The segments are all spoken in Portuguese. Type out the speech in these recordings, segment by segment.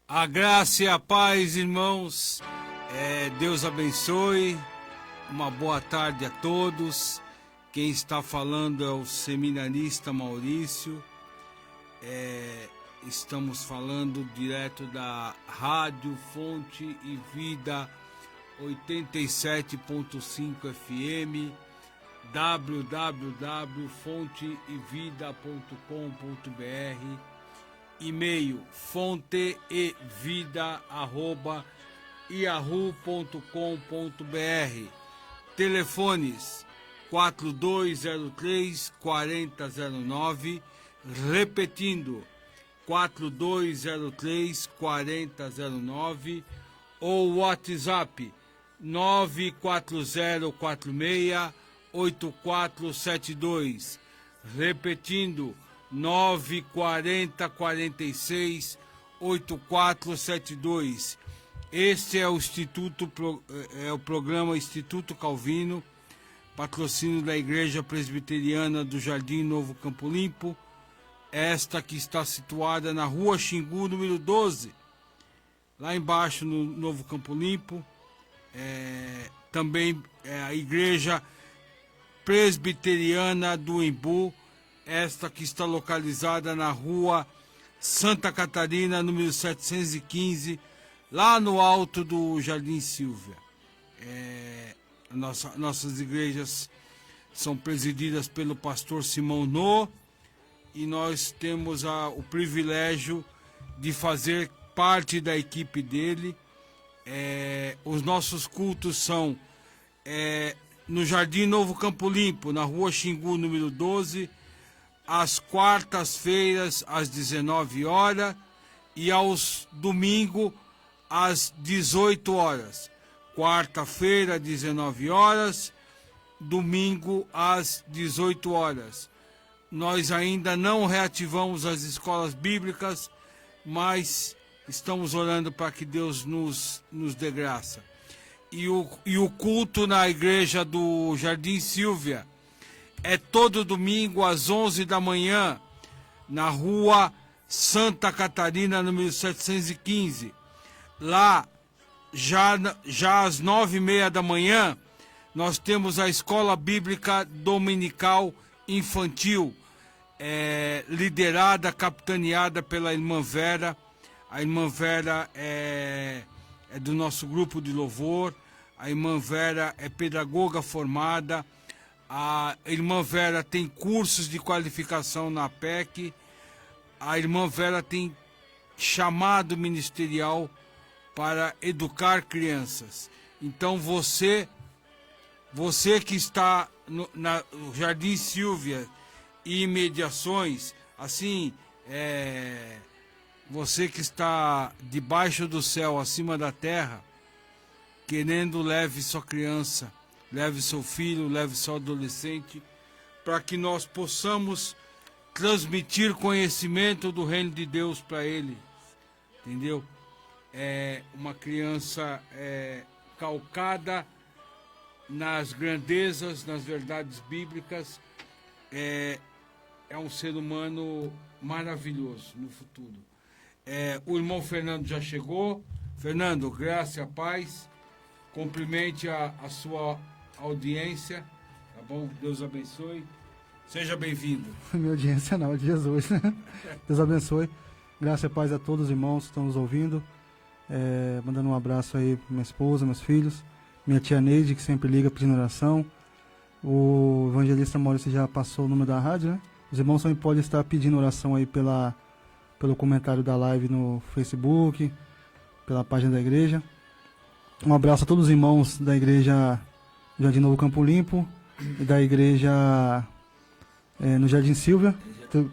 A graça e a paz, irmãos. Deus abençoe. Uma boa tarde a todos. Quem está falando é o seminarista Maurício. Estamos falando direto da Rádio Fonte e Vida 87.5 FM, www.fonteevida.com.br, e-mail fonteevida@yahoo.com.br, telefones 4203-4009, repetindo 4203-4009, ou WhatsApp 94046-8472, repetindo 94046-8472. Este é o o programa Instituto Calvino, patrocínio da Igreja Presbiteriana do Jardim Novo Campo Limpo, esta que está situada na Rua Xingu, número 12, lá embaixo no Novo Campo Limpo. Também a Igreja Presbiteriana do Embu, esta que está localizada na Rua Santa Catarina, número 715, lá no alto do Jardim Silvia. Nossas igrejas são presididas pelo pastor Simão No, e nós temos o privilégio de fazer parte da equipe dele. Os nossos cultos são no Jardim Novo Campo Limpo, na Rua Xingu, número 12, às quartas-feiras, às 19 horas, e aos domingos, às 18 horas. Quarta-feira, 19 horas, domingo, às 18 horas. Nós ainda não reativamos as escolas bíblicas, mas estamos orando para que Deus nos dê graça. E o culto na igreja do Jardim Silvia é todo domingo às 11 da manhã, na Rua Santa Catarina, número 715. Lá, já às 9h30 da manhã, nós temos a Escola Bíblica Dominical Infantil, liderada, capitaneada pela irmã Vera. A irmã Vera é do nosso grupo de louvor. A irmã Vera é pedagoga formada. A irmã Vera tem cursos de qualificação na PEC. A irmã Vera tem chamado ministerial para educar crianças. Então você que está no Jardim Silvia e imediações, assim, você que está debaixo do céu, acima da terra, querendo, leve sua criança, leve seu filho, leve seu adolescente, para que nós possamos transmitir conhecimento do reino de Deus para ele, entendeu? Uma criança calcada nas grandezas, nas verdades bíblicas, é um ser humano maravilhoso no futuro. O irmão Fernando já chegou. Fernando, graça e a paz. Cumprimente a sua audiência, tá bom? Deus abençoe. Seja bem-vindo. Minha audiência não, é de Jesus. Deus abençoe. Graça e paz a todos os irmãos que estão nos ouvindo. Mandando um abraço aí para minha esposa, meus filhos, minha tia Neide, que sempre liga pedindo oração. O evangelista Maurício já passou o número da rádio, né? Os irmãos também podem estar pedindo oração aí pelo comentário da live no Facebook, pela página da igreja. Um abraço a todos os irmãos da igreja Jardim Novo Campo Limpo e da igreja no Jardim Silvia.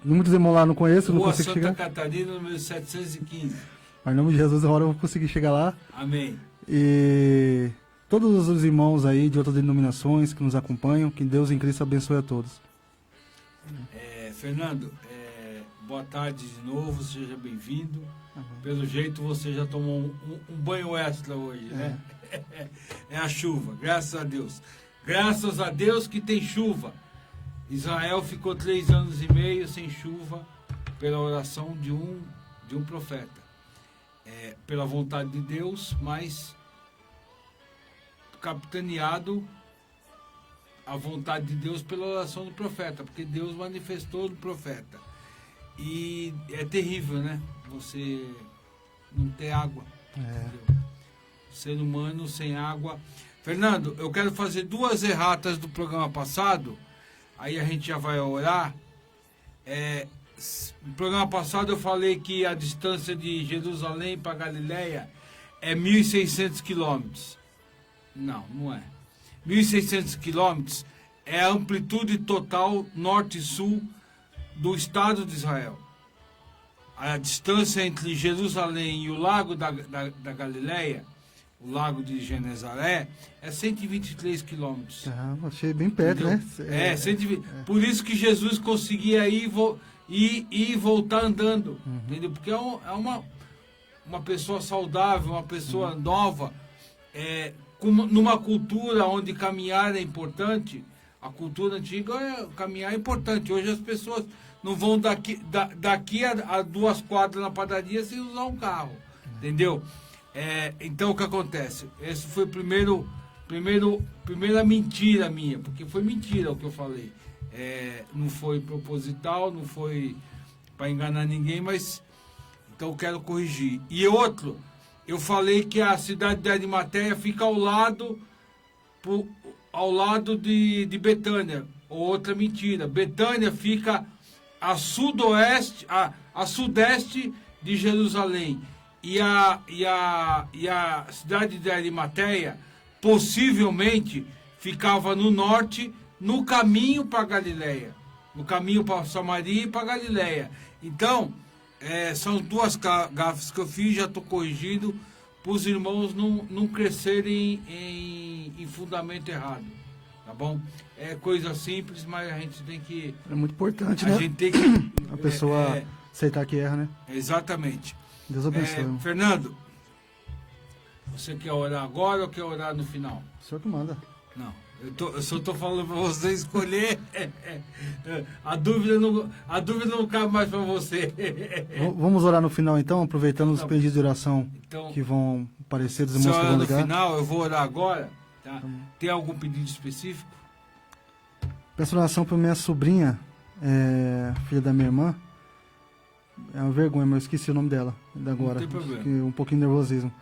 Muitos irmãos lá não conheço, não consigo chegar. Santa Catarina, número 715. Mas em nome de Jesus, agora eu vou conseguir chegar lá. Amém. E todos os irmãos aí de outras denominações que nos acompanham, que Deus em Cristo abençoe a todos. Fernando, boa tarde de novo, seja bem-vindo. Pelo jeito você já tomou um banho extra hoje, né? É a chuva, graças a Deus. Graças a Deus que tem chuva. Israel ficou 3 anos e meio sem chuva pela oração de um profeta. pela vontade de Deus, mas capitaneado a vontade de Deus pela oração do profeta, porque Deus manifestou no profeta. E é terrível, né? Você não ter água. O ser humano sem água. Fernando, eu quero fazer 2 erratas do programa passado, aí a gente já vai orar. No programa passado eu falei que a distância de Jerusalém para Galiléia é 1.600 quilômetros. Não, não é. 1.600 quilômetros é a amplitude total norte e sul do Estado de Israel. A distância entre Jerusalém e o lago da Galiléia, o lago de Genezaré, é 123 quilômetros. Achei bem perto, entendeu? Né? 120. Por isso que Jesus conseguia ir e voltar andando, entendeu? Porque é uma pessoa saudável, uma pessoa nova, numa cultura onde caminhar é importante. A cultura antiga, caminhar é importante. Hoje as pessoas não vão daqui a 2 quadras na padaria sem usar um carro, entendeu? Então o que acontece? Esse foi primeira mentira minha, porque foi mentira o que eu falei. Não foi proposital, não foi para enganar ninguém, mas então eu quero corrigir. E outro, eu falei que a cidade de Arimateia fica ao lado de Betânia. Outra mentira. Betânia fica a sudeste de Jerusalém. E a cidade de Arimateia possivelmente ficava no norte, no caminho para Galiléia, no caminho para Samaria e para Galiléia. Então, são 2 gafes que eu fiz, já estou corrigindo, para os irmãos não crescerem em fundamento errado, tá bom? É coisa simples, mas a gente tem que... É muito importante, né? A gente tem que... A pessoa aceitar que erra, né? Exatamente. Deus abençoe. Fernando, você quer orar agora ou quer orar no final? O senhor que manda. Não, eu só estou falando para você escolher. A dúvida não cabe mais para você. Vamos orar no final então, aproveitando os pedidos de oração que vão aparecer dos irmãos que vão ligar. No final, eu vou orar agora. Tá? Tem algum pedido específico? Peço oração para minha sobrinha, filha da minha irmã. É uma vergonha, mas eu esqueci o nome dela agora. Não tem problema. Um pouquinho de nervosismo.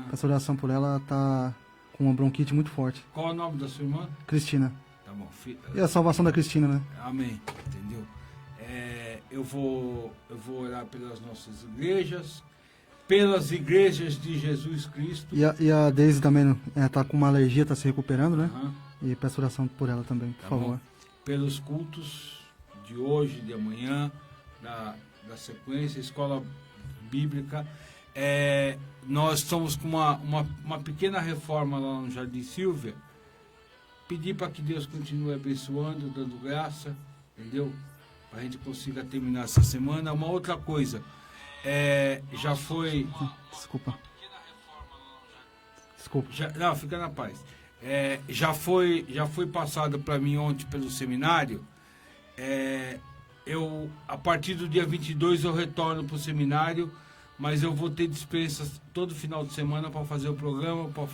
Peço oração por ela, ela tá com uma bronquite muito forte. Qual é o nome da sua irmã? Cristina. Tá bom. E a salvação da Cristina, né? Amém. Entendeu? Eu vou orar pelas nossas igrejas, pelas igrejas de Jesus Cristo. E a Deise também tá com uma alergia, tá se recuperando, né? E peço oração por ela também, por favor. Bom. Pelos cultos de hoje, de amanhã, da sequência, escola bíblica. Nós estamos com uma pequena reforma lá no Jardim Silvia. Pedir para que Deus continue abençoando, dando graça, entendeu? Para a gente consiga terminar essa semana. Uma outra coisa, já foi... Desculpa. Não, fica na paz. Já foi passado para mim ontem pelo seminário. A partir do dia 22 eu retorno para o seminário, mas eu vou ter dispensas todo final de semana para fazer o programa, para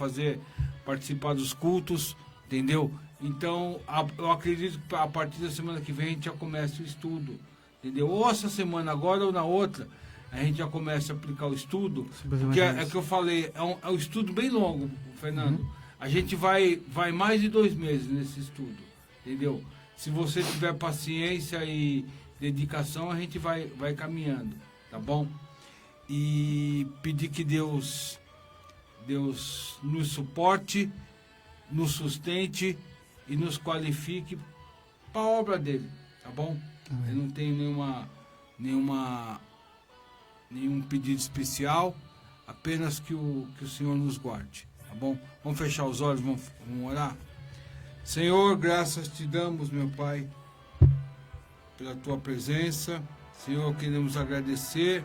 participar dos cultos, entendeu? Então, eu acredito que a partir da semana que vem a gente já começa o estudo, entendeu? Ou essa semana agora ou na outra, a gente já começa a aplicar o estudo, porque é que eu falei, é um estudo bem longo, Fernando. A gente vai mais de 2 meses nesse estudo, entendeu? Se você tiver paciência e dedicação, a gente vai caminhando, tá bom? E pedir que Deus nos suporte, nos sustente e nos qualifique para a obra dele, tá bom? Eu não tenho nenhum pedido especial, apenas que o Senhor nos guarde, tá bom? Vamos fechar os olhos, vamos orar? Senhor, graças te damos, meu Pai, pela tua presença. Senhor, queremos agradecer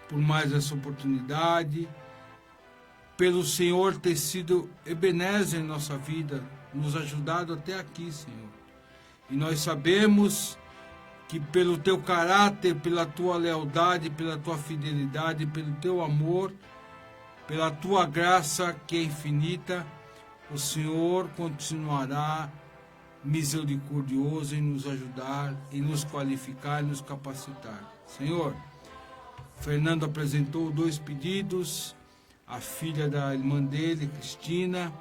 por mais essa oportunidade, pelo Senhor ter sido Ebenezer em nossa vida, nos ajudado até aqui, Senhor. E nós sabemos que pelo teu caráter, pela tua lealdade, pela tua fidelidade, pelo teu amor, pela tua graça que é infinita, o Senhor continuará misericordioso em nos ajudar, em nos qualificar, em nos capacitar. Senhor, Fernando apresentou 2 pedidos, a filha da irmã dele, Cristina,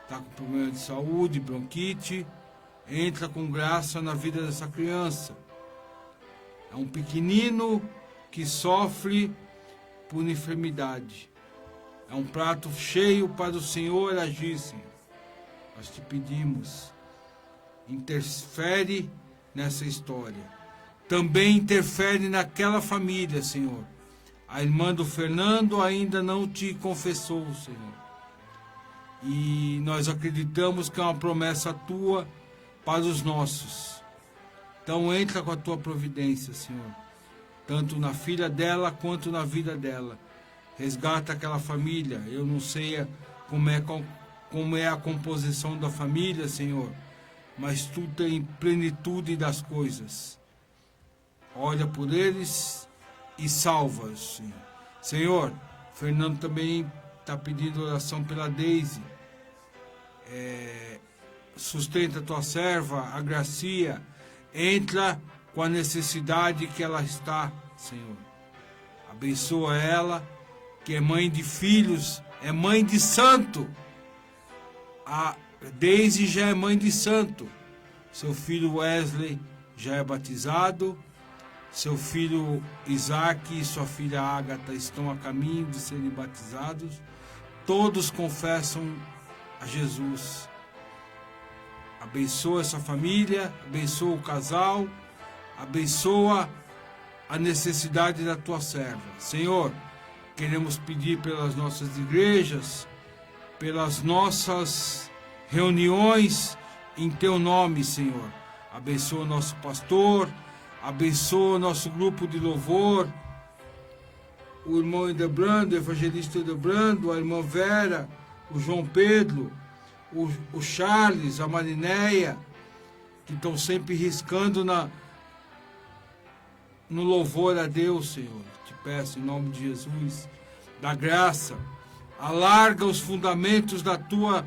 está com problema de saúde, bronquite. Entra com graça na vida dessa criança. É um pequenino que sofre por enfermidade. É um prato cheio para o Senhor agir, Senhor. Nós te pedimos, interfere nessa história. Também interfere naquela família, Senhor. A irmã do Fernando ainda não te confessou, Senhor. E nós acreditamos que é uma promessa tua para os nossos. Então entra com a tua providência, Senhor, tanto na filha dela quanto na vida dela. Resgata aquela família. Eu não sei como é a composição da família, Senhor, mas tu tem plenitude das coisas. Olha por eles e salva-os, Senhor. Senhor, Fernando também está pedindo oração pela Deise. Sustenta a tua serva, a Gracia, entra com a necessidade que ela está, Senhor. Abençoa ela, que é mãe de filhos, é mãe de santo. A Deise já é mãe de santo. Seu filho Wesley já é batizado. Seu filho Isaac e sua filha Ágata estão a caminho de serem batizados. Todos confessam a Jesus. Abençoa essa família, abençoa o casal, abençoa a necessidade da tua serva. Senhor, queremos pedir pelas nossas igrejas, pelas nossas reuniões em teu nome, Senhor. Abençoa o nosso pastor, abençoa o nosso grupo de louvor, o irmão Edebrando, o evangelista Edebrando, a irmã Vera, o João Pedro, o Charles, a Marinéia, que estão sempre riscando no louvor a Deus, Senhor. Te peço em nome de Jesus, da graça, alarga os fundamentos da tua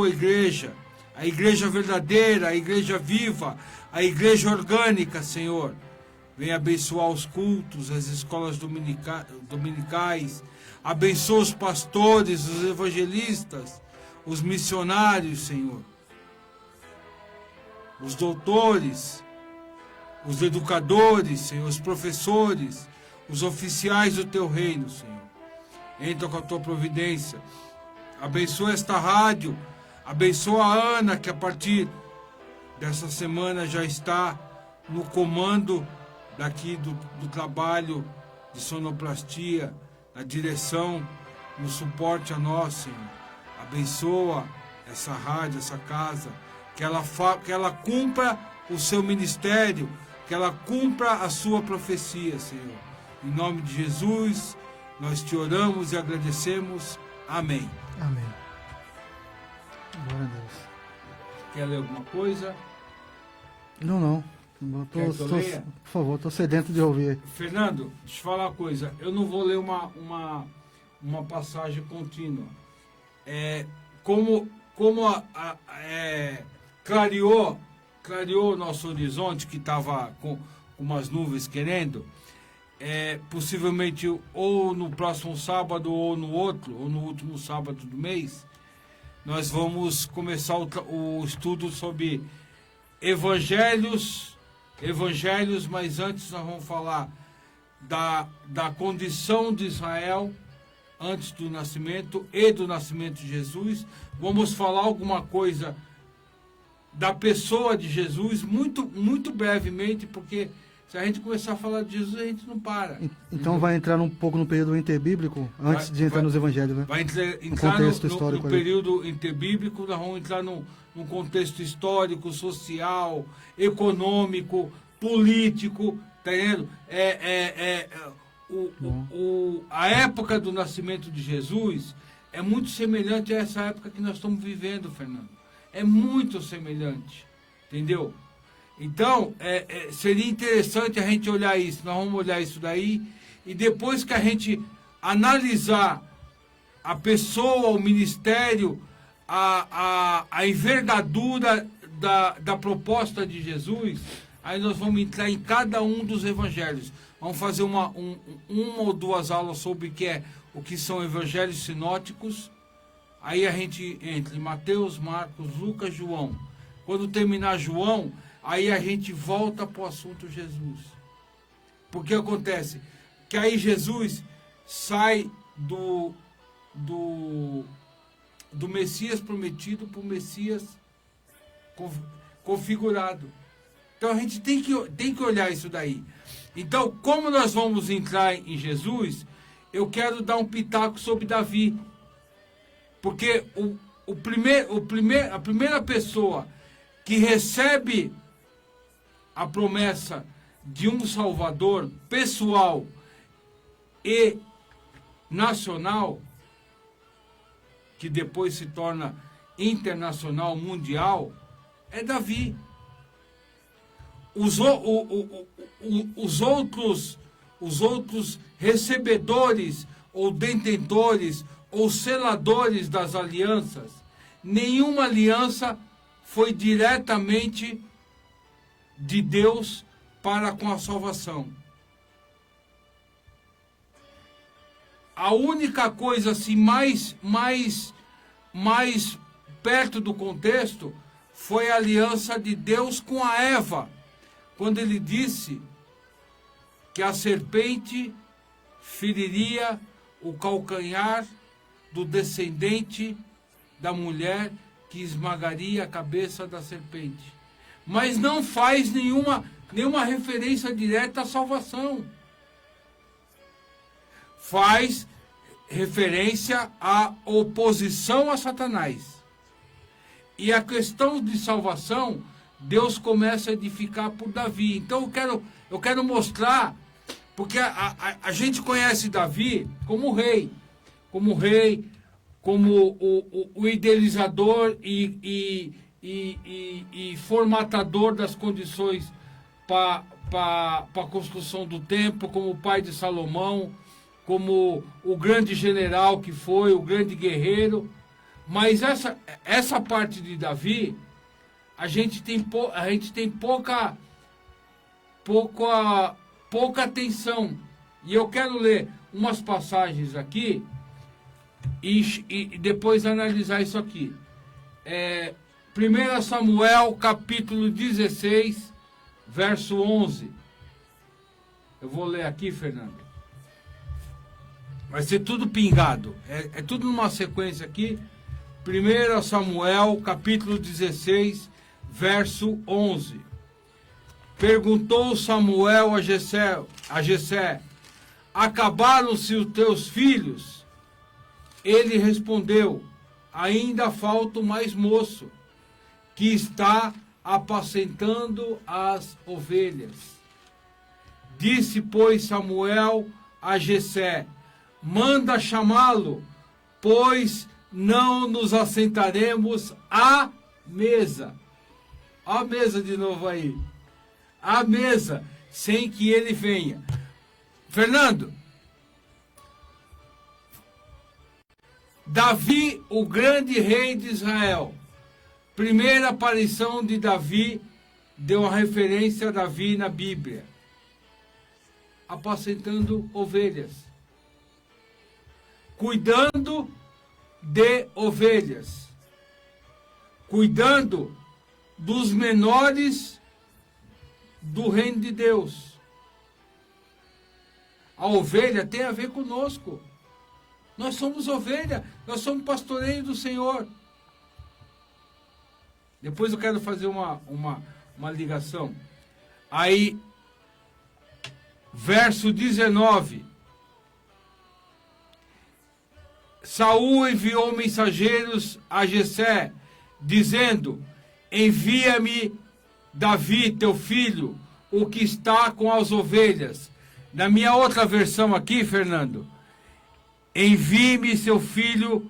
igreja, a igreja verdadeira, a igreja viva, a igreja orgânica, Senhor. Vem abençoar os cultos, as escolas dominicais, abençoa os pastores, os evangelistas, os missionários, Senhor, os doutores, os educadores, Senhor, os professores, os oficiais do teu reino, Senhor. Entra com a tua providência. Abençoa esta rádio, abençoa a Ana, que a partir dessa semana já está no comando daqui do trabalho de sonoplastia, na direção, no suporte a nós, Senhor. Abençoa essa rádio, essa casa, que ela cumpra o seu ministério, que ela cumpra a sua profecia, Senhor. Em nome de Jesus, nós te oramos e agradecemos. Amém. Amém. Glória a Deus. Quer ler alguma coisa? Não. Quer que eu leia? Por favor, estou sedento de ouvir. Fernando, deixa eu falar uma coisa. Eu não vou ler uma passagem contínua. Como clareou o nosso horizonte, que estava com umas nuvens querendo, possivelmente ou no próximo sábado ou no outro, ou no último sábado do mês, nós vamos começar o estudo sobre evangelhos, mas antes nós vamos falar da condição de Israel antes do nascimento e do nascimento de Jesus. Vamos falar alguma coisa da pessoa de Jesus, muito, muito brevemente, porque se a gente começar a falar de Jesus, a gente não para. Então vai entrar um pouco no período interbíblico, antes de entrar nos evangelhos, né? Vai entrar no período interbíblico, nós vamos entrar num contexto histórico, social, econômico, político, tá entendendo? A época do nascimento de Jesus é muito semelhante a essa época que nós estamos vivendo, Fernando. É muito semelhante, entendeu? Então, seria interessante a gente olhar isso. Nós vamos olhar isso daí. E depois que a gente analisar a pessoa, o ministério, a envergadura da proposta de Jesus, aí nós vamos entrar em cada um dos evangelhos. Vamos fazer uma ou duas aulas sobre o que são evangelhos sinóticos. Aí a gente entra em Mateus, Marcos, Lucas, João. Quando terminar João, aí a gente volta para o assunto Jesus. Porque acontece que aí Jesus sai do Messias prometido para o Messias configurado. Então a gente tem que olhar isso daí. Então, como nós vamos entrar em Jesus, eu quero dar um pitaco sobre Davi. Porque a primeira pessoa que recebe a promessa de um Salvador pessoal e nacional, que depois se torna internacional, mundial, é Davi. Os outros recebedores ou detentores ou seladores das alianças, nenhuma aliança foi diretamente de Deus para com a salvação. A única coisa assim mais perto do contexto foi a aliança de Deus com a Eva, quando ele disse que a serpente feriria o calcanhar do descendente da mulher, que esmagaria a cabeça da serpente. Mas não faz nenhuma referência direta à salvação. Faz referência à oposição a Satanás. E a questão de salvação, Deus começa a edificar por Davi. Então eu quero mostrar, porque a gente conhece Davi como rei, como o idealizador e formatador das condições para a construção do templo, como o pai de Salomão, como o grande general que foi, o grande guerreiro. Mas essa parte de Davi, a gente tem pouca atenção. E eu quero ler umas passagens aqui e depois analisar isso aqui. 1 Samuel, capítulo 16, verso 11. Eu vou ler aqui, Fernando. Vai ser tudo pingado. É tudo numa sequência aqui. 1 Samuel, capítulo 16, verso 11. Perguntou Samuel a Jessé: acabaram-se os teus filhos? Ele respondeu: ainda falta o mais moço, que está apacentando as ovelhas. Disse, pois, Samuel a Jessé: manda chamá-lo, pois não nos assentaremos à mesa. À mesa de novo aí. À mesa, sem que ele venha. Fernando, Davi, o grande rei de Israel. Primeira aparição de Davi, deu uma referência a Davi na Bíblia. Apacentando ovelhas. Cuidando de ovelhas. Cuidando dos menores do reino de Deus. A ovelha tem a ver conosco. Nós somos ovelha, nós somos pastoreio do Senhor. Depois eu quero fazer uma ligação. Aí, verso 19. Saul enviou mensageiros a Jessé, dizendo: envia-me Davi, teu filho, o que está com as ovelhas. Na minha outra versão aqui, Fernando, envie-me seu filho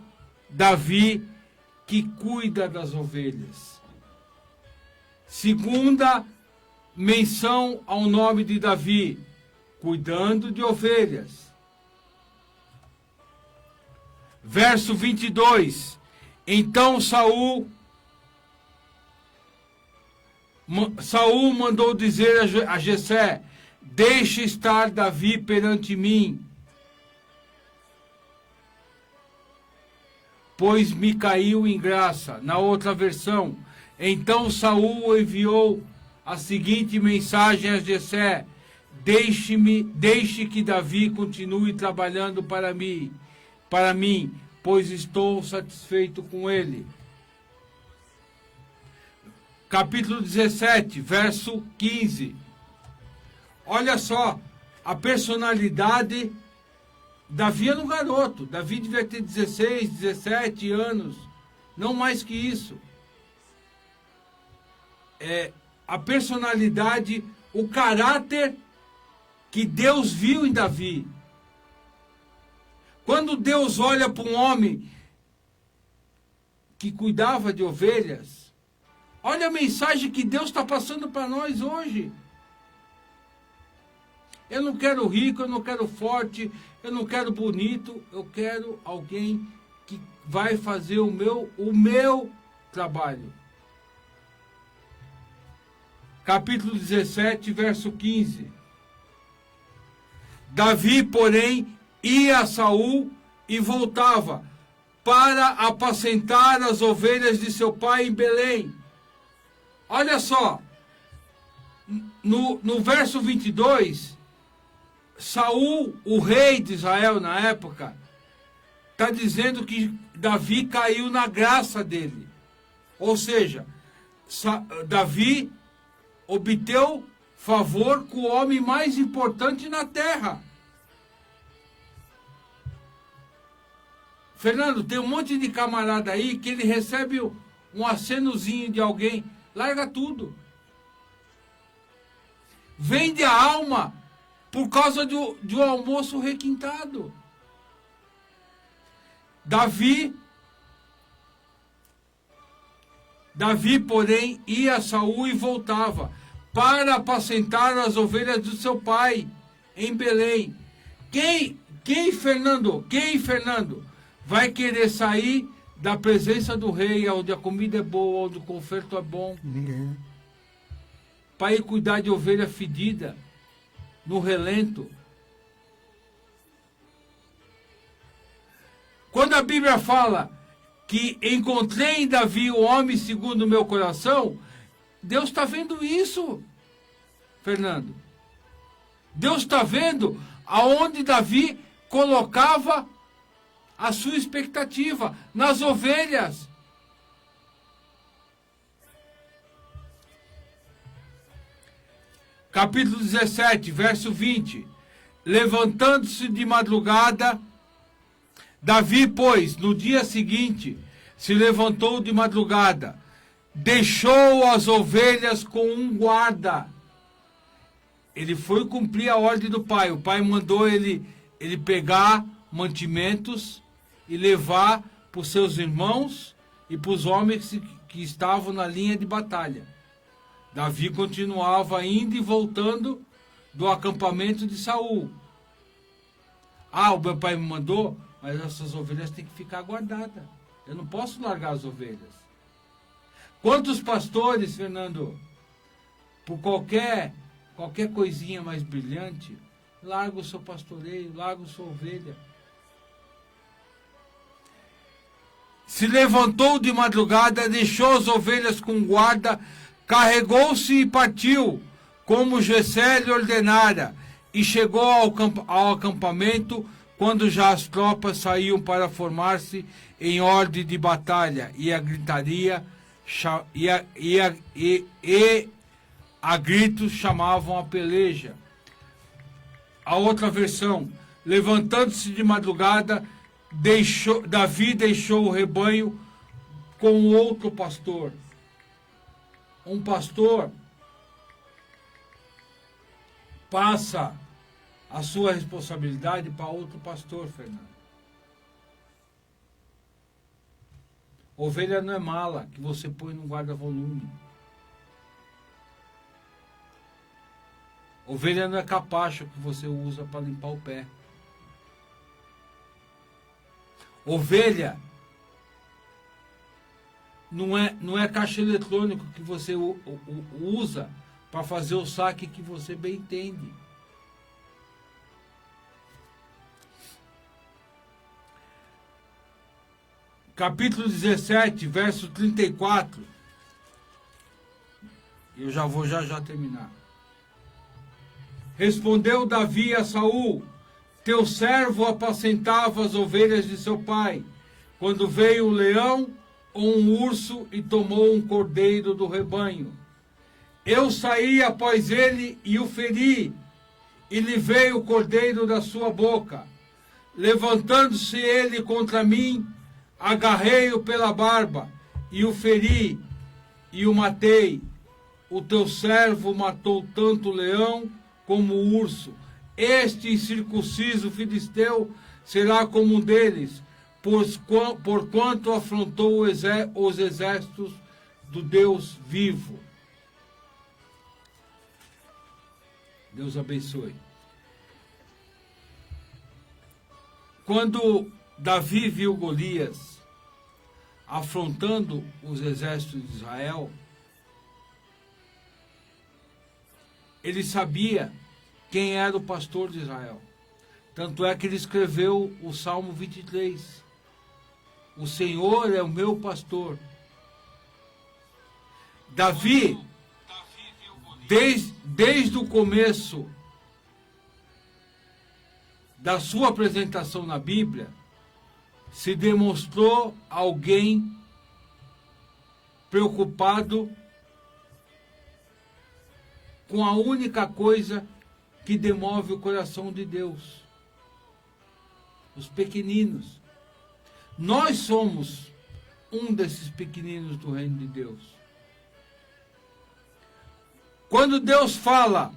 Davi, que cuida das ovelhas. Segunda menção ao nome de Davi, cuidando de ovelhas. Verso 22. Então Saul mandou dizer a Jessé: deixe estar Davi perante mim, pois me caiu em graça. Na outra versão, então Saul enviou a seguinte mensagem a Jessé: deixe que Davi continue trabalhando para mim, pois estou satisfeito com ele. Capítulo 17, verso 15. Olha só, a personalidade. Davi era um garoto. Davi devia ter 16, 17 anos. Não mais que isso. A personalidade, o caráter que Deus viu em Davi. Quando Deus olha para um homem que cuidava de ovelhas, olha a mensagem que Deus está passando para nós hoje. Eu não quero rico, eu não quero forte, eu não quero bonito, eu quero alguém que vai fazer o meu trabalho. Capítulo 17, verso 15. Davi, porém, ia a Saul e voltava para apacentar as ovelhas de seu pai em Belém. Olha só, no verso 22, Saul, o rei de Israel na época, está dizendo que Davi caiu na graça dele. Ou seja, Davi obteve favor com o homem mais importante na terra. Fernando, tem um monte de camarada aí que ele recebe um acenozinho de alguém, larga tudo. Vende a alma por causa de um almoço requintado. Davi, porém, ia a Saul e voltava para apacentar as ovelhas do seu pai em Belém. Quem, Fernando, vai querer sair da presença do rei, onde a comida é boa, onde o conforto é bom? Ninguém. Para ir cuidar de ovelha fedida no relento. Quando a Bíblia fala que encontrei em Davi o homem segundo o meu coração, Deus está vendo isso, Fernando. Deus está vendo aonde Davi colocava a sua expectativa, nas ovelhas. Capítulo 17, verso 20. Levantando-se de madrugada, Davi, pois, no dia seguinte, se levantou de madrugada, deixou as ovelhas com um guarda. Ele foi cumprir a ordem do pai. O pai mandou ele pegar mantimentos e levar para os seus irmãos e para os homens que estavam na linha de batalha. Davi continuava indo e voltando do acampamento de Saul. O meu pai me mandou, mas essas ovelhas têm que ficar guardadas. Eu não posso largar as ovelhas. Quantos pastores, Fernando, por qualquer coisinha mais brilhante, larga o seu pastoreio, larga a sua ovelha. Se levantou de madrugada, deixou as ovelhas com guarda, carregou-se e partiu, como Jessé lhe ordenara, e chegou ao acampamento, quando já as tropas saíam para formar-se em ordem de batalha, e a gritaria a gritos chamavam a peleja. A outra versão: levantando-se de madrugada, Davi deixou o rebanho com outro pastor. Um pastor passa a sua responsabilidade para outro pastor, Fernando. Ovelha não é mala que você põe no guarda-volume. Ovelha não é capacho que você usa para limpar o pé. Ovelha não é caixa eletrônico que você usa para fazer o saque que você bem entende. Capítulo 17, verso 34. Eu já vou já terminar. Respondeu Davi a Saul: teu servo apacentava as ovelhas de seu pai, quando veio um leão ou um urso e tomou um cordeiro do rebanho. Eu saí após ele e o feri, e livrei o cordeiro da sua boca. Levantando-se ele contra mim, agarrei-o pela barba, e o feri, e o matei. O teu servo matou tanto o leão como o urso. Este incircunciso filisteu será como um deles, porquanto afrontou os exércitos do Deus vivo. Deus abençoe. Quando Davi viu Golias afrontando os exércitos de Israel, ele sabia quem era o pastor de Israel. Tanto é que ele escreveu o Salmo 23. O Senhor é o meu pastor. Davi, desde o começo da sua apresentação na Bíblia, se demonstrou alguém preocupado com a única coisa que demove o coração de Deus: os pequeninos. Nós somos um desses pequeninos do reino de Deus. Quando Deus fala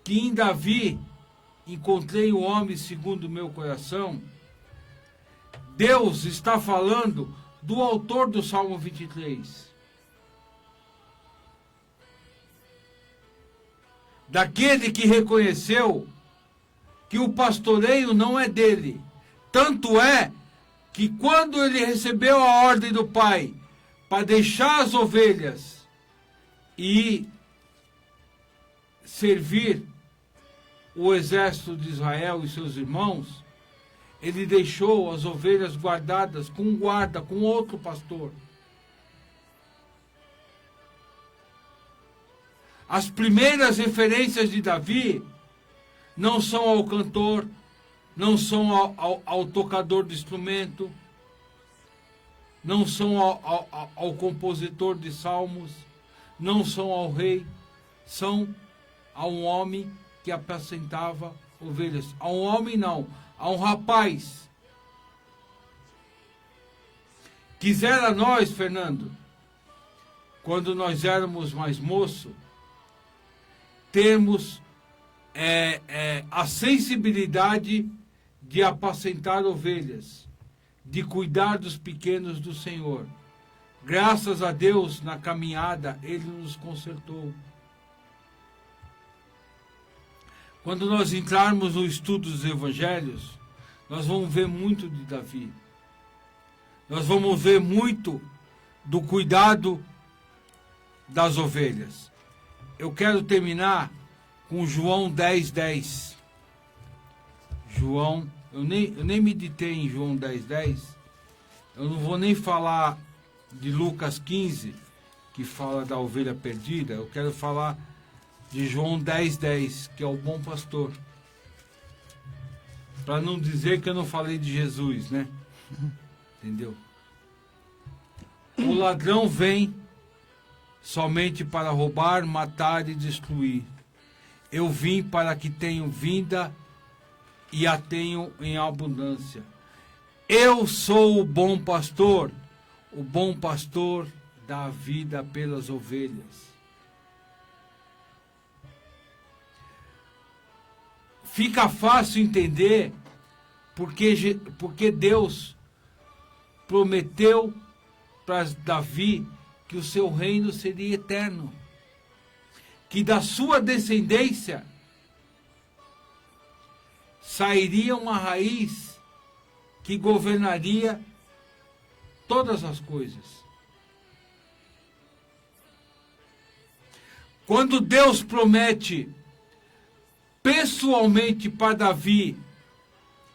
que em Davi encontrei o homem segundo o meu coração, Deus está falando do autor do Salmo 23. Daquele que reconheceu que o pastoreio não é dele. Tanto é que quando ele recebeu a ordem do pai para deixar as ovelhas e servir o exército de Israel e seus irmãos, ele deixou as ovelhas guardadas com um guarda, com outro pastor. As primeiras referências de Davi não são ao cantor, não são ao tocador de instrumento, não são ao compositor de salmos, não são ao rei, são a um homem que apacentava ovelhas. A um homem não, a um rapaz. Quisera nós, Fernando, quando nós éramos mais moço, termos a sensibilidade de apacentar ovelhas, de cuidar dos pequenos do Senhor. Graças a Deus, na caminhada, Ele nos consertou. Quando nós entrarmos no estudo dos evangelhos, nós vamos ver muito de Davi. Nós vamos ver muito do cuidado das ovelhas. Eu quero terminar com João 10:10. João, eu nem meditei em João 10:10. Eu não vou nem falar de Lucas 15, que fala da ovelha perdida. Eu quero falar de João 10:10, que é o bom pastor. Para não dizer que eu não falei de Jesus, né? Entendeu? O ladrão vem somente para roubar, matar e destruir. Eu vim para que tenham vida e a tenham em abundância. Eu sou o bom pastor dá a vida pelas ovelhas. Fica fácil entender porque Deus prometeu para Davi que o seu reino seria eterno. que da sua descendência sairia uma raiz que governaria todas as coisas. Quando Deus promete pessoalmente para Davi,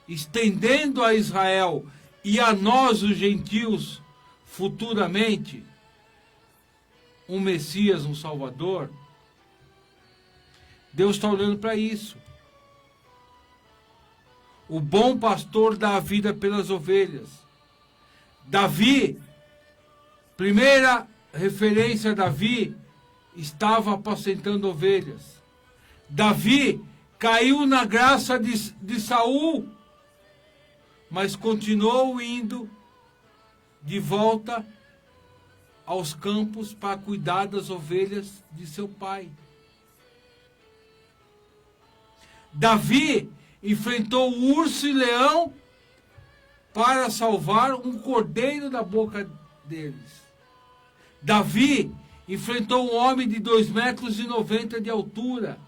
estendendo a Israel e a nós, os gentios, futuramente, um Messias, um Salvador, Deus está olhando para isso. O bom pastor dá a vida pelas ovelhas. Davi, primeira referência a Davi, estava apacentando ovelhas. Davi caiu na graça de Saul, mas continuou indo de volta aos campos para cuidar das ovelhas de seu pai. Davi enfrentou o urso e leão para salvar um cordeiro da boca deles. Davi enfrentou um homem de 2,90 metros de altura,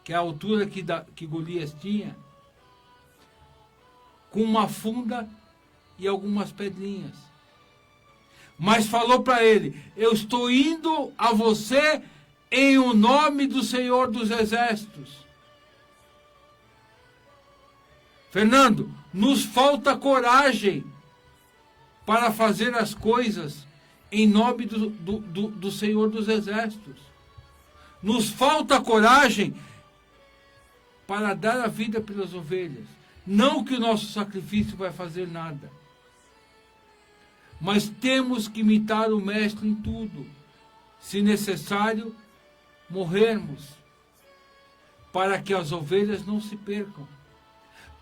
que é a altura que Golias tinha, com uma funda e algumas pedrinhas. Mas falou para ele: eu estou indo a você em o nome do Senhor dos Exércitos. Fernando, nos falta coragem para fazer as coisas em nome do Senhor dos Exércitos. Nos falta coragem para dar a vida pelas ovelhas. Não que o nosso sacrifício vai fazer nada, mas temos que imitar o Mestre em tudo. Se necessário, morrermos, para que as ovelhas não se percam,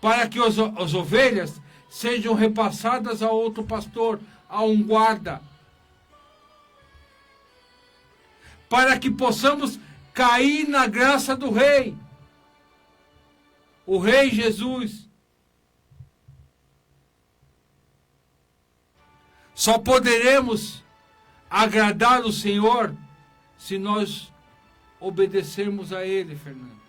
para que as ovelhas sejam repassadas a outro pastor, a um guarda, para que possamos cair na graça do Rei, o Rei Jesus. Só poderemos agradar o Senhor se nós obedecermos a Ele, Fernando.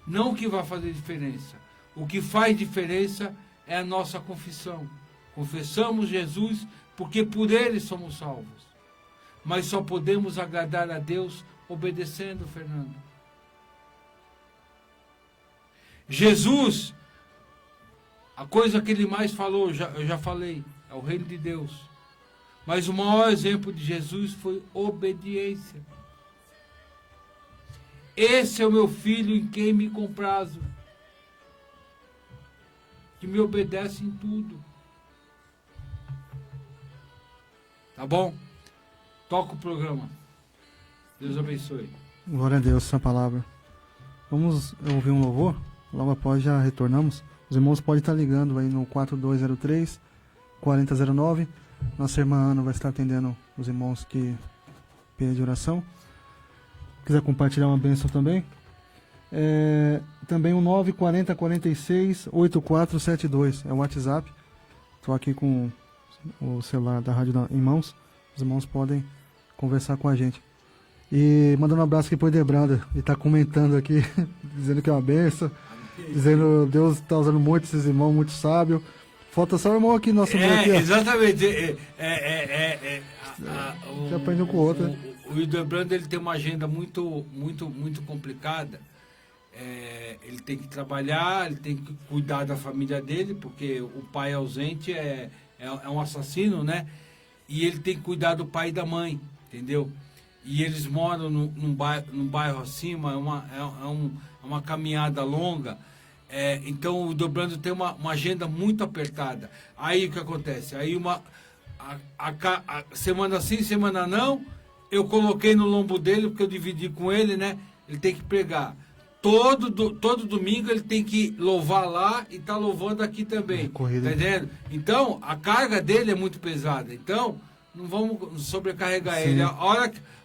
Não o que vai fazer diferença. O que faz diferença é a nossa confissão. Confessamos Jesus porque por Ele somos salvos. Mas só podemos agradar a Deus obedecendo, Fernando. Jesus, a coisa que Ele mais falou, eu já falei, é o reino de Deus. Mas o maior exemplo de Jesus foi obediência. Esse é o meu filho em quem me comprazo, que me obedece em tudo. Tá bom? Toca o programa. Deus abençoe. Glória a Deus, essa palavra. Vamos ouvir um louvor? Logo após já retornamos. Os irmãos podem estar ligando aí no 4203-4009. Nossa irmã Ana vai estar atendendo os irmãos que pedem oração. Quiser compartilhar uma bênção também, também o 940468472 é o WhatsApp. Estou aqui com o celular da rádio em mãos. Os irmãos podem conversar com a gente. E mandando um abraço aqui para o Edebranda. Ele está comentando aqui, dizendo que é uma bênção, dizendo que Deus está usando muito esses irmãos, muito sábio. Falta só o irmão aqui, nosso irmão aqui. Exatamente. Já aprendeu com o outro. O Edebranda, ele tem uma agenda muito complicada. Ele tem que trabalhar, ele tem que cuidar da família dele, porque o pai ausente é um assassino, né? E ele tem que cuidar do pai e da mãe, entendeu? E eles moram num bairro acima, é uma caminhada longa. Então o Edebranda tem uma agenda muito apertada. Aí o que acontece? Aí a semana sim, semana não, eu coloquei no lombo dele, porque eu dividi com ele, né? Ele tem que pregar. Todo domingo ele tem que louvar lá e tá louvando aqui também. Tá entendendo? Então, a carga dele é muito pesada. Então, não vamos sobrecarregar ele. A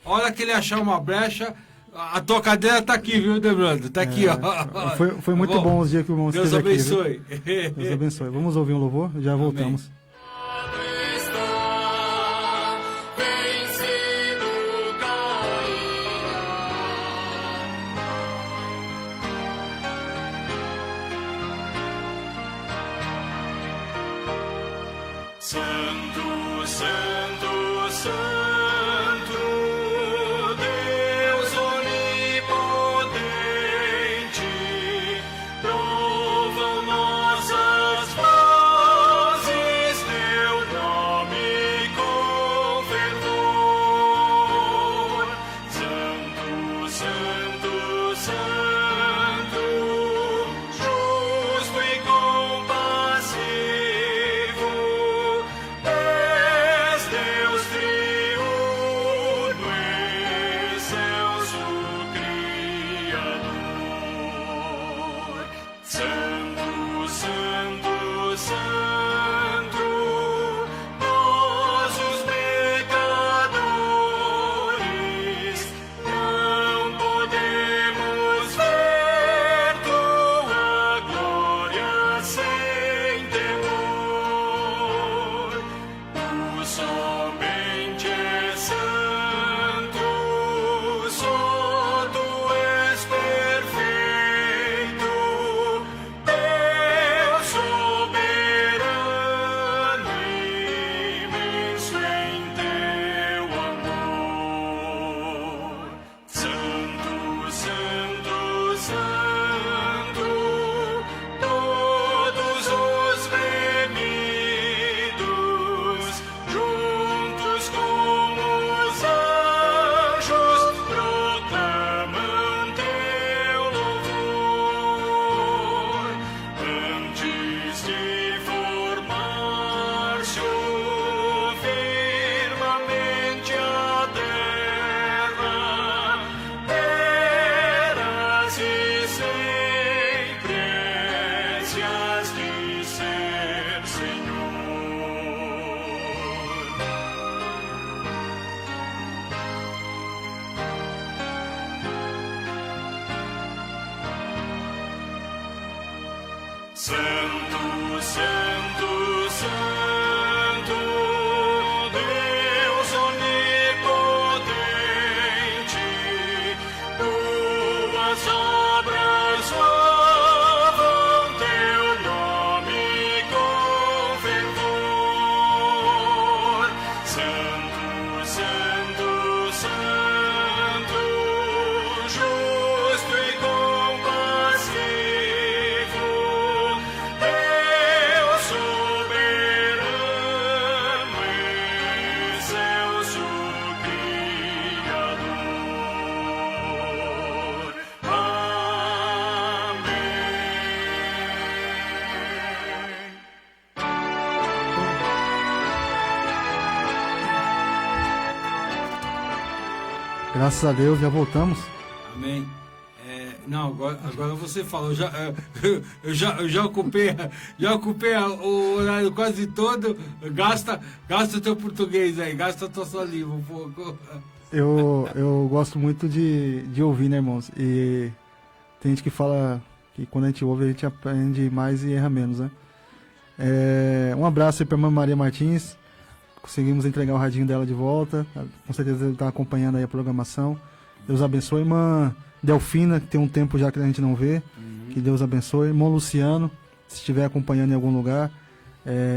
hora que ele achar uma brecha, a tua cadeira tá aqui, viu, Edebranda? Tá aqui, ó. Foi muito bom os dias que o irmão Deus esteve abençoe. Aqui, Deus abençoe. Vamos ouvir um louvor? Já voltamos. Vencido Santo, Santo, Santo, Deus onipotente, louvam nossas vozes teu nome com fervor. Santo, Santo, Santo, justo e compassivo, és Deus triuno, excelso Criador. Santo, Santo, Santo, nós os pecadores não podemos ver tua glória sem temor. Tu somente és santo, só tu és perfeito, Deus soberano, imenso em teu amor. Santo, Santo, Santo, todos os remidos, juntos com os anjos, proclamam teu louvor. Antes de formar-se o firmamente a terra, eras e sempre has de ser, Senhor. Santo, Santo, Santo, Deus onipotente, tuas obras louvam teu nome com fervor. Santo, Santo, Santo, justo e compassivo, Deus soberano, excelso Criador. Amém. Graças a Deus, já voltamos. Amém. Não, agora você falou. Eu já ocupei o horário quase todo. Gasta o teu português aí, gasta a tua saliva um pouco. Eu gosto muito de ouvir, né, irmãos? E tem gente que fala que quando a gente ouve, a gente aprende mais e erra menos, né? Um abraço aí pra irmã Maria Martins. Conseguimos entregar o radinho dela de volta. Com certeza ele tá acompanhando aí a programação. Deus abençoe. Irmã Delfina, que tem um tempo já que a gente não vê. Que Deus abençoe. Irmão Luciano, se estiver acompanhando em algum lugar,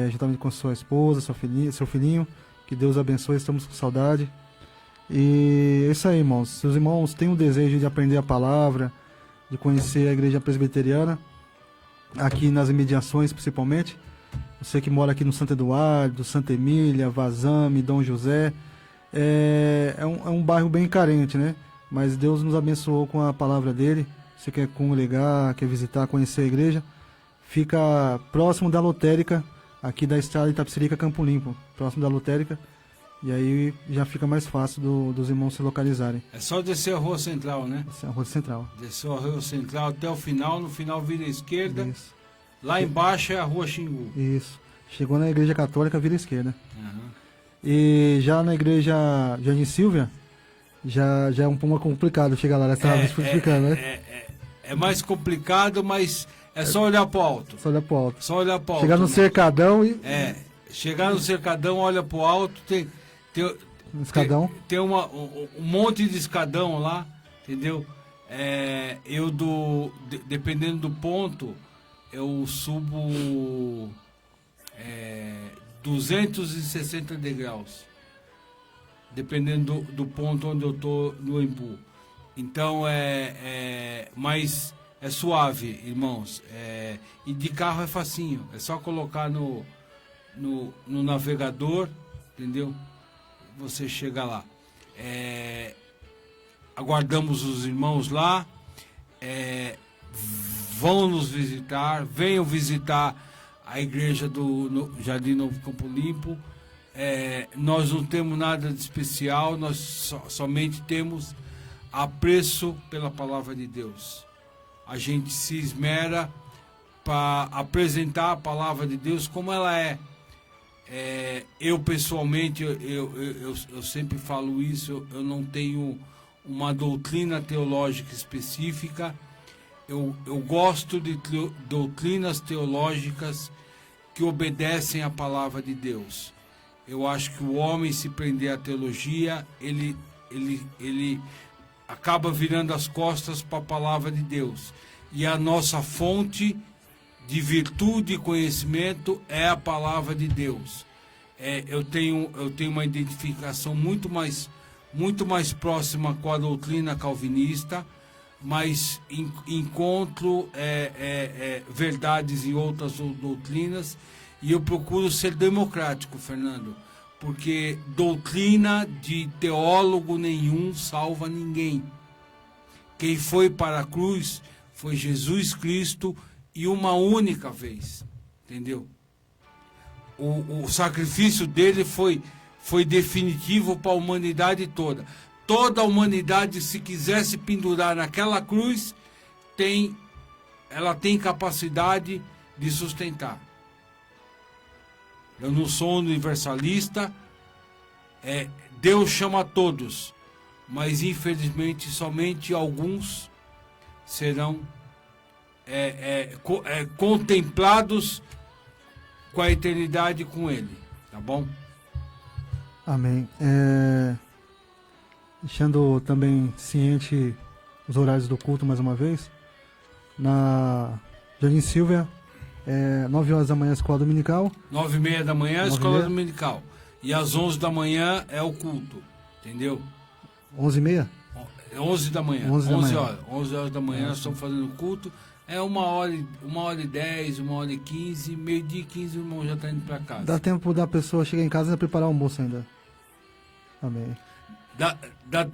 juntamente com sua esposa, seu filhinho, que Deus abençoe. Estamos com saudade. E é isso aí, irmãos. Se os irmãos têm o desejo de aprender a palavra, de conhecer a igreja presbiteriana, aqui nas imediações principalmente, você que mora aqui no Santo Eduardo, Santa Emília, Vazame, Dom José, é um bairro bem carente, né? Mas Deus nos abençoou com a palavra dele. Você quer congregar, quer visitar, conhecer a igreja, fica próximo da lotérica, aqui da estrada Itapecerica Campo Limpo, próximo da lotérica, e aí já fica mais fácil dos irmãos se localizarem. É só descer a Rua Central, né? Essa é a Rua Central. Descer a Rua Central até o final, no final vira à esquerda. Isso. Lá embaixo é a Rua Xingu. Isso. Chegou na igreja católica, vira à esquerda. Uhum. E já na igreja Jardim Silvia, já é um pouco complicado chegar lá, né? Você estava explicando, né? É mais complicado, mas é só olhar pro alto. Só olhar pro alto. Só olhar pro alto. Chegar no cercadão e... chegar no cercadão, olha pro alto, tem escadão. Tem um monte de escadão lá, entendeu? Dependendo do ponto, eu subo 260 degraus, dependendo do ponto onde eu estou no Embu. Então mas é suave, irmãos. E de carro é facinho, é só colocar no navegador, entendeu? Você chega lá. Aguardamos os irmãos lá. Vão nos visitar, venham visitar a igreja do Jardim Novo Campo Limpo. Nós não temos nada de especial, nós somente temos apreço pela palavra de Deus. A gente se esmera para apresentar a palavra de Deus como ela é. Eu pessoalmente, eu sempre falo isso, eu não tenho uma doutrina teológica específica. Eu gosto de doutrinas teológicas que obedecem à palavra de Deus. Eu acho que o homem, se prender à teologia, ele acaba virando as costas para a palavra de Deus. E a nossa fonte de virtude e conhecimento é a palavra de Deus. Eu tenho uma identificação muito mais próxima com a doutrina calvinista, mas encontro verdades em outras doutrinas, e eu procuro ser democrático, Fernando, porque doutrina de teólogo nenhum salva ninguém. Quem foi para a cruz foi Jesus Cristo, e uma única vez, entendeu? O sacrifício dele foi definitivo para a humanidade toda. Toda a humanidade, se quisesse pendurar naquela cruz, ela tem capacidade de sustentar. Eu não sou universalista. Deus chama todos, mas infelizmente somente alguns serão contemplados com a eternidade com Ele, tá bom? Amém. Deixando também ciente os horários do culto mais uma vez. Na Jardim Silvia, 9 horas da manhã, escola dominical. 9h30 da manhã, 9h30. escola dominical. E às 11 da manhã é o culto, entendeu? 11h30? 11 da manhã. 11 da manhã. horas. 11 horas da manhã nós estamos fazendo o culto. É 1h10, 1h15, meio-dia e 15 o irmão já está indo para casa. Dá tempo da pessoa chegar em casa e preparar o almoço ainda. Amém. Dá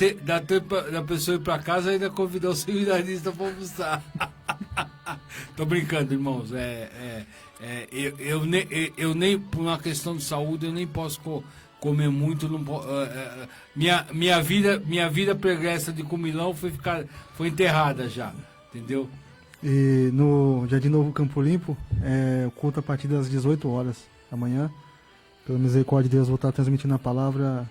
tempo da pessoa ir para casa e ainda convidar o seminarista para almoçar. Tô brincando, irmãos. Eu nem, por uma questão de saúde, eu nem posso comer muito. Não, minha vida pregressa de comilão foi enterrada já, entendeu? E no Jardim Novo Campo Limpo, o culto a partir das 18 horas da manhã. Pela misericórdia de Deus, vou estar transmitindo a palavra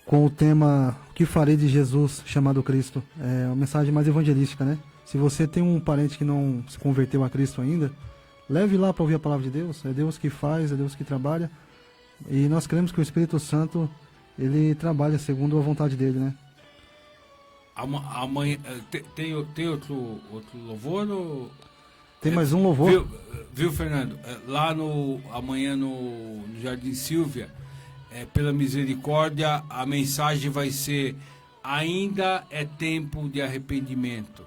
com o tema "O que farei de Jesus chamado Cristo?". É uma mensagem mais evangelística, né? Se você tem um parente que não se converteu a Cristo ainda, leve lá para ouvir a palavra de Deus. É Deus que faz, é Deus que trabalha. E nós cremos que o Espírito Santo, ele trabalha segundo a vontade dele, né? Amanhã tem outro louvor? Ou... Tem mais um louvor? Viu, Fernando? Lá amanhã no Jardim Silvia, pela misericórdia, a mensagem vai ser: ainda é tempo de arrependimento.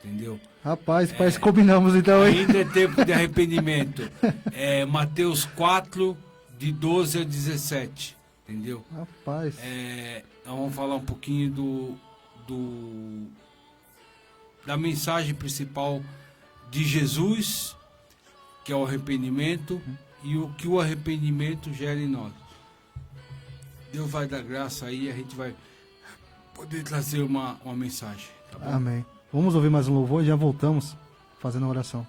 Entendeu? Rapaz, parece que combinamos então, hein? Ainda é tempo de arrependimento. Mateus 4, de 12 a 17. Entendeu? Rapaz. Nós vamos falar um pouquinho da mensagem principal de Jesus, que é o arrependimento, e o que o arrependimento gera em nós. Deus vai dar graça aí, a gente vai poder trazer uma mensagem. Tá bom? Amém. Vamos ouvir mais um louvor e já voltamos fazendo a oração.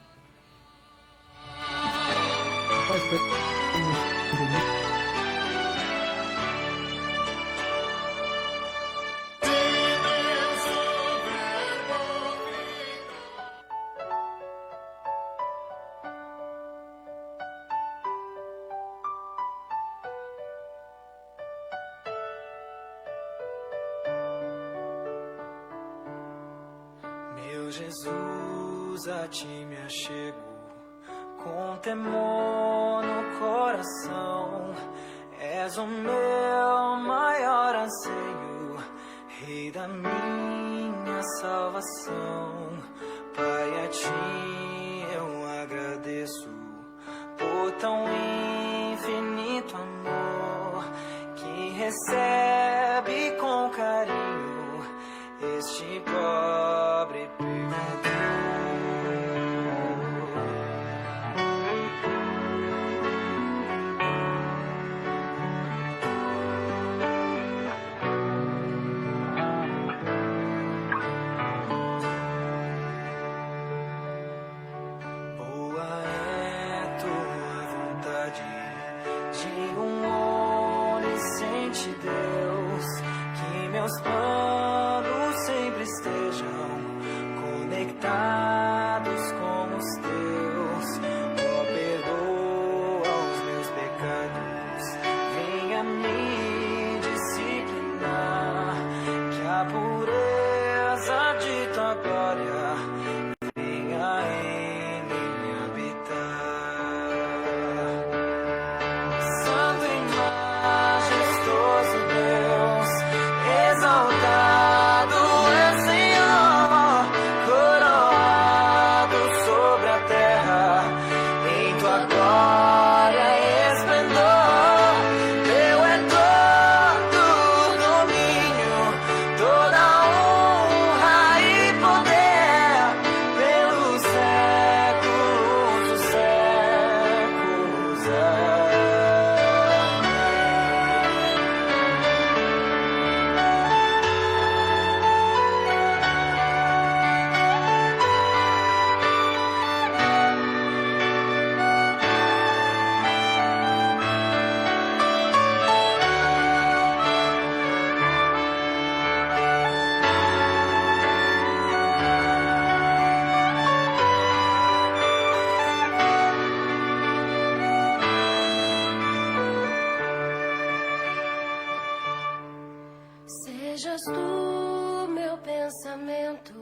Jesus, a ti me achego, com temor no coração. És o meu maior anseio, Rei da minha salvação. Pai, a ti eu agradeço por tão infinito amor que recebe com carinho este pobre pecador. Meus planos sempre estejam conectados com os teus. Oh, perdoa os meus pecados, venha me disciplinar, que a pureza de tua glória venha em mim habitar. Santo e majestoso Deus, exaltado é Senhor, coroado sobre a terra, em tua glória e esplendor. Teu é todo o domínio, toda a honra e poder, pelos séculos dos séculos. Amém. Sejas tu meu pensamento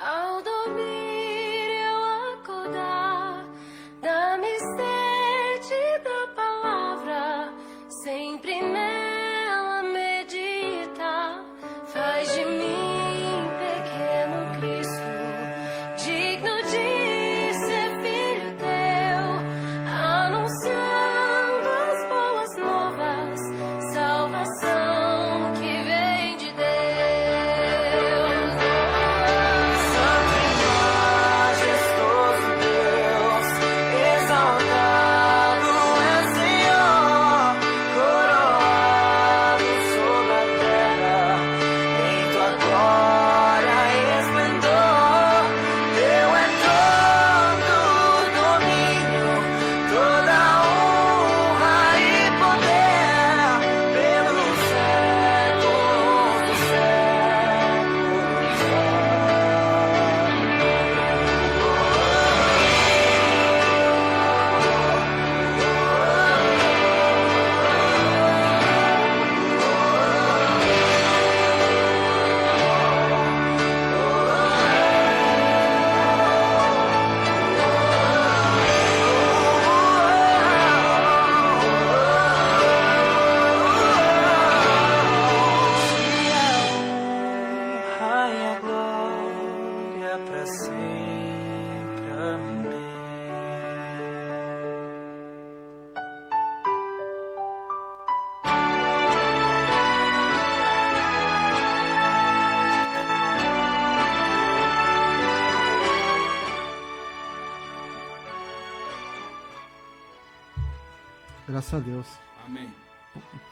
ao dormir e ao acordar. Dá-me sede da palavra, sempre nela medita. Faz de mim pequeno Cristo, digno de ser filho teu, anunciando as boas novas, salvação que vem de Deus. Santo e majestoso Deus, exaltado é Senhor, coroado sobre a terra, em tua glória e esplendor. Teu é todo o domínio, toda a honra e poder, pelos séculos dos séculos. A honra e a glória para sempre. Amém. Graças a Deus. Amém.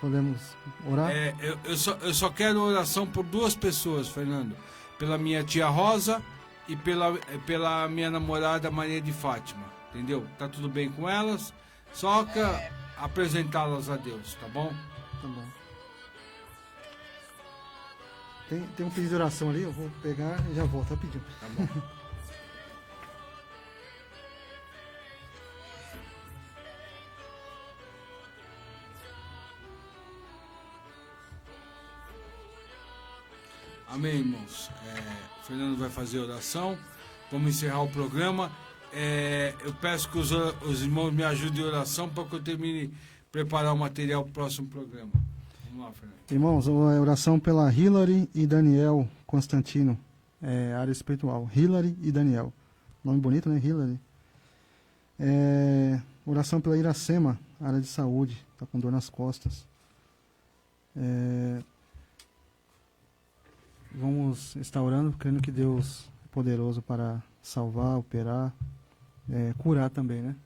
Podemos orar? Eu só quero oração por duas pessoas, Fernando. Pela minha tia Rosa e pela minha namorada Maria de Fátima. Entendeu? Tá tudo bem com elas? Só que apresentá-las a Deus, tá bom? Tá bom. Tem um pedido de oração ali, eu vou pegar e já volto rapidinho. Tá bom. Amém, irmãos. Fernando vai fazer oração. Vamos encerrar o programa. Eu peço que os irmãos me ajudem em oração para que eu termine de preparar o material para o próximo programa. Vamos lá, Fernando. Irmãos, a oração pela Hillary e Daniel Constantino, área espiritual. Hillary e Daniel. Nome bonito, né? Hillary. Oração pela Iracema, área de saúde. Está com dor nas costas. Vamos estar orando, crendo que Deus é poderoso para salvar, operar, curar também, né?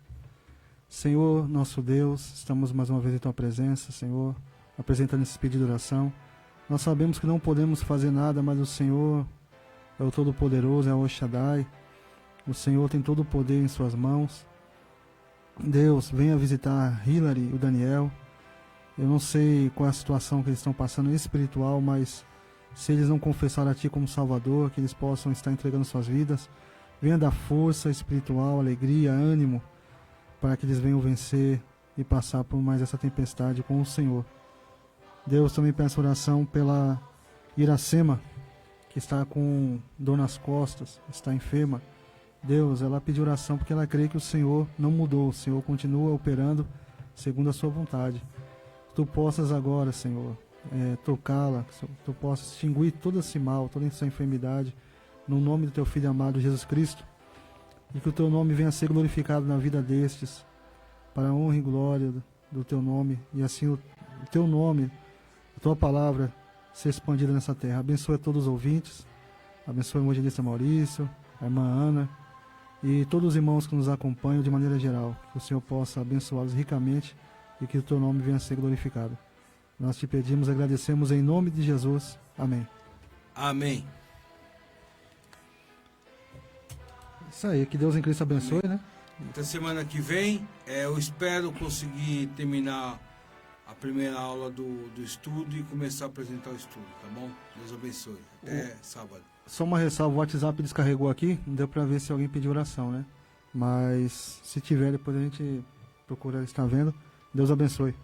Senhor, nosso Deus, estamos mais uma vez em Tua presença, Senhor, apresentando esse pedido de oração. Nós sabemos que não podemos fazer nada, mas o Senhor é o Todo-Poderoso, é o Shaddai. O Senhor tem todo o poder em Suas mãos. Deus, venha visitar Hillary e o Daniel. Eu não sei qual é a situação que eles estão passando espiritual, mas se eles não confessaram a Ti como Salvador, que eles possam estar entregando suas vidas. Venha dar força espiritual, alegria, ânimo, para que eles venham vencer e passar por mais essa tempestade com o Senhor. Deus, também peço oração pela Iracema, que está com dor nas costas, está enferma. Deus, ela pediu oração porque ela crê que o Senhor não mudou, o Senhor continua operando segundo a Sua vontade. Tu possas agora, Senhor, tocá-la, Tu possas extinguir todo esse mal, toda essa enfermidade, no nome do Teu Filho amado Jesus Cristo, e que o Teu nome venha a ser glorificado na vida destes, para a honra e glória do Teu nome, e assim o Teu nome, a Tua palavra, ser expandida nessa terra. Abençoe a todos os ouvintes, abençoe o evangelista Maurício, a irmã Ana, e todos os irmãos que nos acompanham de maneira geral, que o Senhor possa abençoá-los ricamente, e que o Teu nome venha a ser glorificado. Nós Te pedimos, agradecemos em nome de Jesus. Amém. Amém. Isso aí, que Deus em Cristo abençoe, né? Até semana que vem, eu espero conseguir terminar a primeira aula do estudo e começar a apresentar o estudo, tá bom? Deus abençoe. Até sábado. Só uma ressalva, o WhatsApp descarregou aqui, não deu pra ver se alguém pediu oração, né? Mas se tiver, depois a gente procura estar vendo. Deus abençoe.